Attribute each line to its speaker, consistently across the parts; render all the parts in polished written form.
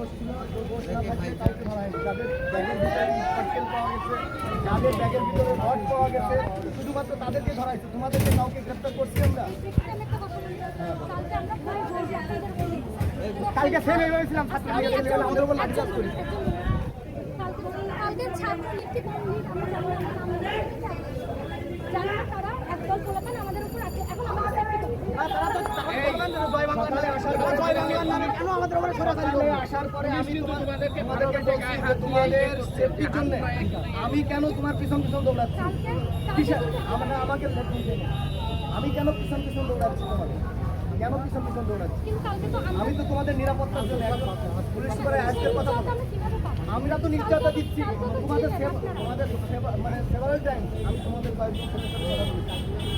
Speaker 1: দোষ ছিল, দোষ না থাকলে কাউকে ধরা হয়নি। যাদের ব্যাগের ভিতরে পার্সেল পাওয়া গেছে, যাদের ব্যাগের ভিতরে রড পাওয়া গেছে, শুধুমাত্র তাদেরকে ধরা হয়েছে। তোমাদেরকে কাউকে গ্রেপ্তার করছি আমরা? কালকে সেম এইভাবে ছিলাম, আমাদের উপর লাঠিচার্জ করি। আমি কেন তোমার পিছন পিছন দৌড়াচ্ছি? আমাকে আমি কেন পিছন পিছন দৌড়াচ্ছি? তোমাকে কেন পিছন পিছন দৌড়াচ্ছি? আমি তো তোমাদের নিরাপত্তার জন্য পুলিশ করে আজকের কথা বলো। আমরা তো নিশ্চয়তা দিচ্ছি তোমাদের মানে সেভারাল টাইম আমি তোমাদের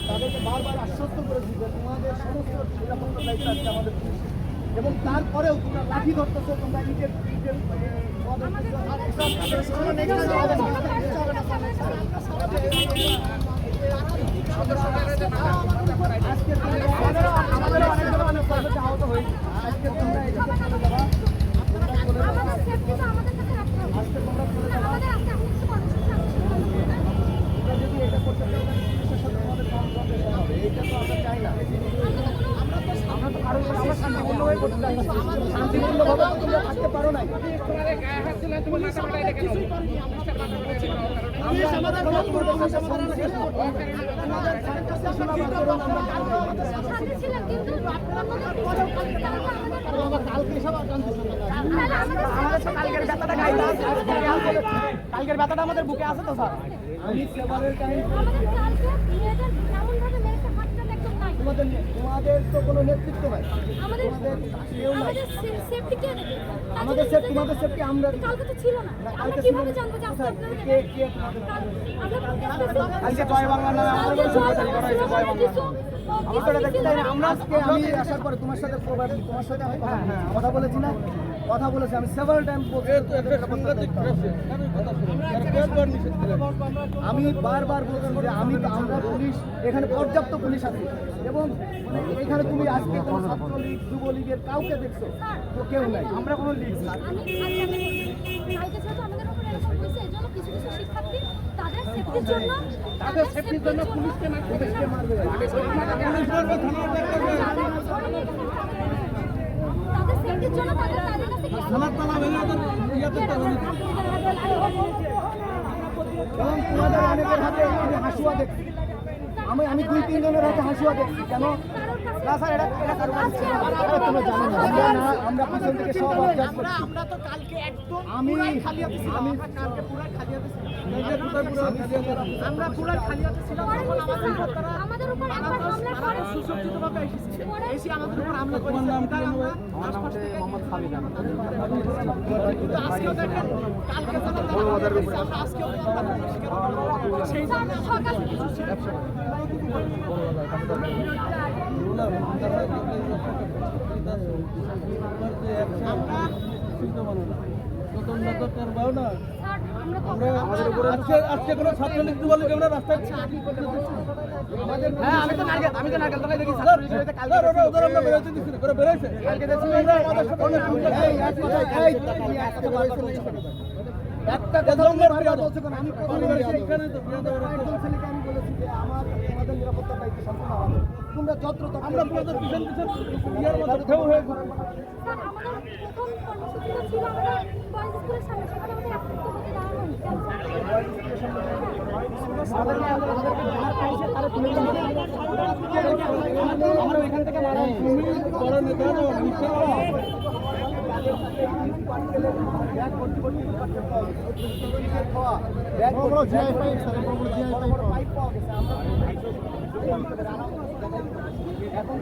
Speaker 1: তাদেরকে বারবার আশ্বস্ত করেছি যে তোমাদের সমস্ত নিরাপত্তার দায়িত্ব আছে আমাদের পুলিশ, এবং তারপরেও তোমরা লাঠি ধরতেছো, তোমরা ইটের শান্তিপূর্ণভাবে তোমরা থাকতে পারো নাই। কালকের ব্যথাটা আমাদের বুকে আছে তো স্যার। আমি সেবারের কাহিনী তোমাদের তো কোনো নেতৃত্ব নাই, তোমাদের তোমাদের সেফটি আমরা কালকে জয় বাংলা নামে আমরা আমি আসার পরে তোমার সাথে আমি কথা বলেছি না, কথা বলেছি আমি সেভারাল টাইম। আমি বারবার বলছি যে আমরা পুলিশ, এখানে পর্যাপ্ত পুলিশ আছে, এবং এখানে তুমি আজকে কোনো ছাত্রলীগ যুবলীগের কাউকে দেখছো? তো কেউ নাই, আমরা কোনো লীগ না। তাদের সেফটির জন্য পুলিশকে মারবে। এবং তোমাদের অনেকের হাতে হাসুয়া দেখছি, আমি 2-3 জনের হাতে হাসুয়া দেখছি। কেন? আমরা পিছন থেকে সব অবজার্ভ করছি। আজকে কোনো ছাত্রলীগ যুবলীগ আমরা রাস্তায় একটা কথা আমাদের নিরাপত্তার দায়িত্ব সম্পূর্ণ আমাদের। তোমরা যত আমরা তোমাদের পিছন পিছন ইয়ার মতো ঢেউ হয়ে আমরা এখান থেকে বড় নেতা এখন